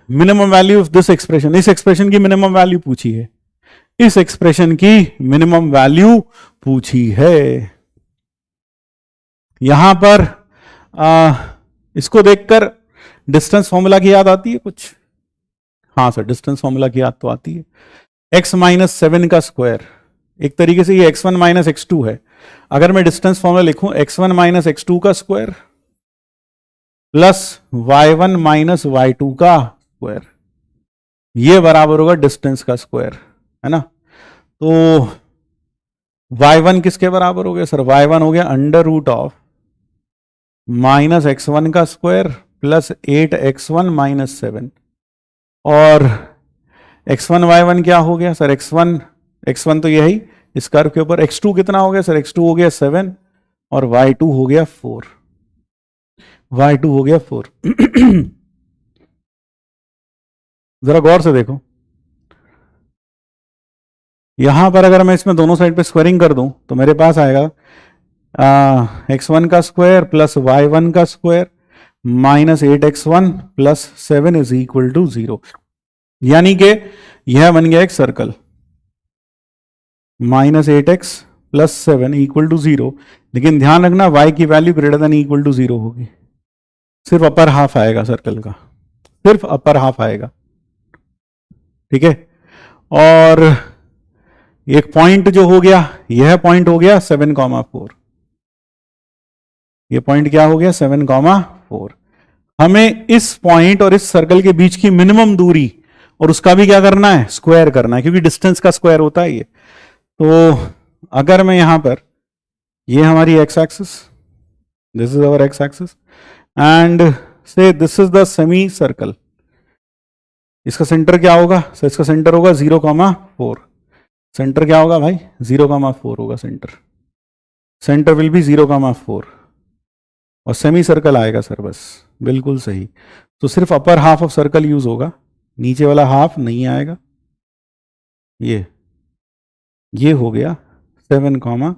Minimum value of this expression, इस expression की minimum value पूछी है, इस एक्सप्रेशन की मिनिमम वैल्यू पूछी है। यहां पर इसको देखकर डिस्टेंस फॉर्मूला की याद आती है कुछ? हाँ सर, डिस्टेंस फॉर्मूला की याद तो आती है। x-7 का स्क्वायर, एक तरीके से ये x1 माइनस x2 है। अगर मैं डिस्टेंस फॉर्मूला लिखूं x1 माइनस x2 का square plus y1 minus y2 का स्क्वायर, ये बराबर होगा डिस्टेंस का स्क्वायर, है ना। तो y1 किसके बराबर हो गया सर? y1 हो गया under root of minus x1 का स्क्वायर प्लस 8x1 माइनस 7, और x1 y1 क्या हो गया सर? x1 तो यही इस कर्व के ऊपर, x2 कितना हो गया सर? x2 हो गया 7 और y2 हो गया 4, y2 हो गया 4। जरा गौर से देखो, यहां पर अगर मैं इसमें दोनों साइड पे स्क्वायरिंग कर दूं तो मेरे पास आएगा x1 का स्क्वायर प्लस y1 का square minus 8x1 plus 7 is equal to 0। यानी कि यह बन गया एक circle, minus 8x plus 7 equal to 0। लेकिन ध्यान रखना y की value greater than equal to 0 होगी, सिर्फ अपर हाफ आएगा सर्कल का, सिर्फ अपर हाफ आएगा, ठीक है। और एक पॉइंट जो हो गया, यह पॉइंट हो गया 7,4, ये पॉइंट क्या हो गया? 7,4। हमें इस पॉइंट और इस सर्कल के बीच की मिनिमम दूरी और उसका भी क्या करना है? स्क्वायर करना है, क्योंकि डिस्टेंस का स्क्वायर होता है ये। तो अगर मैं यहां पर, ये हमारी x axis, this is our x axis and say this is the semicircle, इसका सेंटर क्या होगा सर? इसका सेंटर होगा 0,4। सेंटर क्या होगा भाई? 0,4 होगा सेंटर, सेंटर विल बी 0,4 और सेमी सर्कल आएगा सर, बस बिल्कुल सही। तो सिर्फ upper half of circle use होगा, नीचे वाला हाफ नहीं आएगा। ये हो गया 7,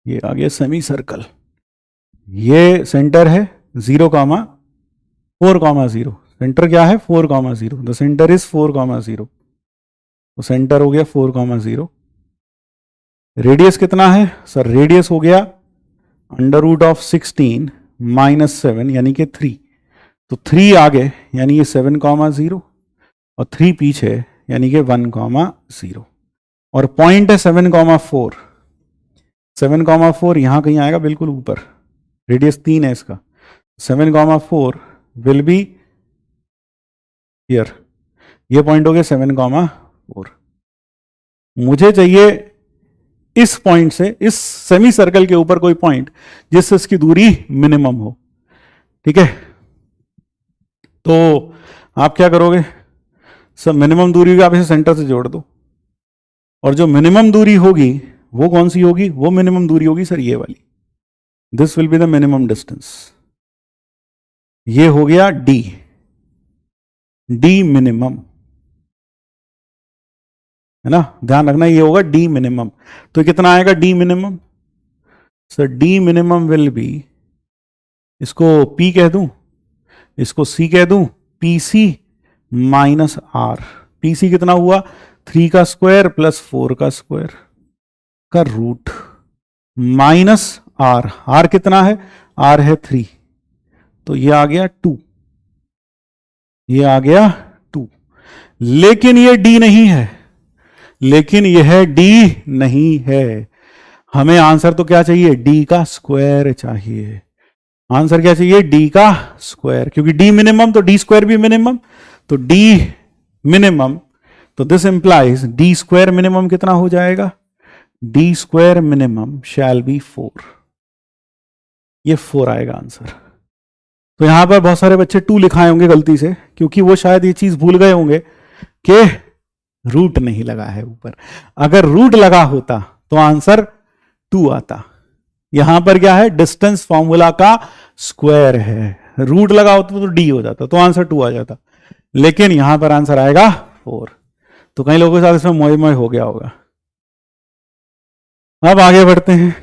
ये आ गया सेमी सर्कल, ये सेंटर है 0,4,0। सेंटर क्या है? 4,0। द सेंटर इज 4,0, तो सेंटर हो गया 4,0। रेडियस कितना है सर? रेडियस हो गया अंडर रूट ऑफ 16 माइनस 7 यानी कि 3। तो 3 आगे यानी ये 7,0 और 3 पीछे यानी कि 1,0 और पॉइंट है 7,4। 7,4 यहां कहीं आएगा, बिल्कुल ऊपर, रेडियस 3 है इसका। 7,4 विल बी हियर, ये पॉइंट हो गया 7,4। मुझे चाहिए इस पॉइंट से इस सेमी सर्कल के ऊपर कोई पॉइंट जिससे इसकी दूरी मिनिमम हो, ठीक है। तो आप क्या करोगे सर? मिनिमम दूरी को आप इसे सेंटर से जोड़ दो, और जो मिनिमम दूरी होगी वो कौन सी होगी? वो मिनिमम दूरी होगी सर ये वाली, this will be the minimum distance. ये हो गया डी मिनिमम, है ना। ध्यान रखना ये होगा डी मिनिमम। तो कितना आएगा D minimum sir? D minimum will be, इसको P कह दूं, इसको C कह दूं, PC माइनस R। PC कितना हुआ? 3 का स्क्वायर प्लस 4 का स्क्वायर का रूट माइनस R। R कितना है? R है 3, तो ये आ गया 2, ये आ गया 2। लेकिन ये D नहीं है, लेकिन यह D नहीं है। हमें आंसर तो क्या चाहिए? D का स्क्वायर चाहिए। आंसर क्या चाहिए? D का स्क्वायर, क्योंकि D मिनिमम तो D स्क्वायर भी मिनिमम, तो D मिनिमम, तो this implies D square minimum कितना हो जाएगा? D square minimum shall be 4, ये 4 आएगा आंसर। तो यहां पर बहुत सारे बच्चे 2 लिखाए होंगे गलती से, क्योंकि वो शायद ये चीज भूल गए होंगे कि रूट नहीं लगा है ऊपर। अगर रूट लगा होता तो आंसर 2 आता। यहां पर क्या है? डिस्टेंस फॉर्मूला का स्क्वायर है, रूट लगा होता तो D हो जाता, तो आंसर 2 आ जाता। लेकिन यहां पर आंसर आएगा 4। तो कई लोगों के साथ इसमें मोए मोए हो गया होगा। अब आगे बढ़ते हैं।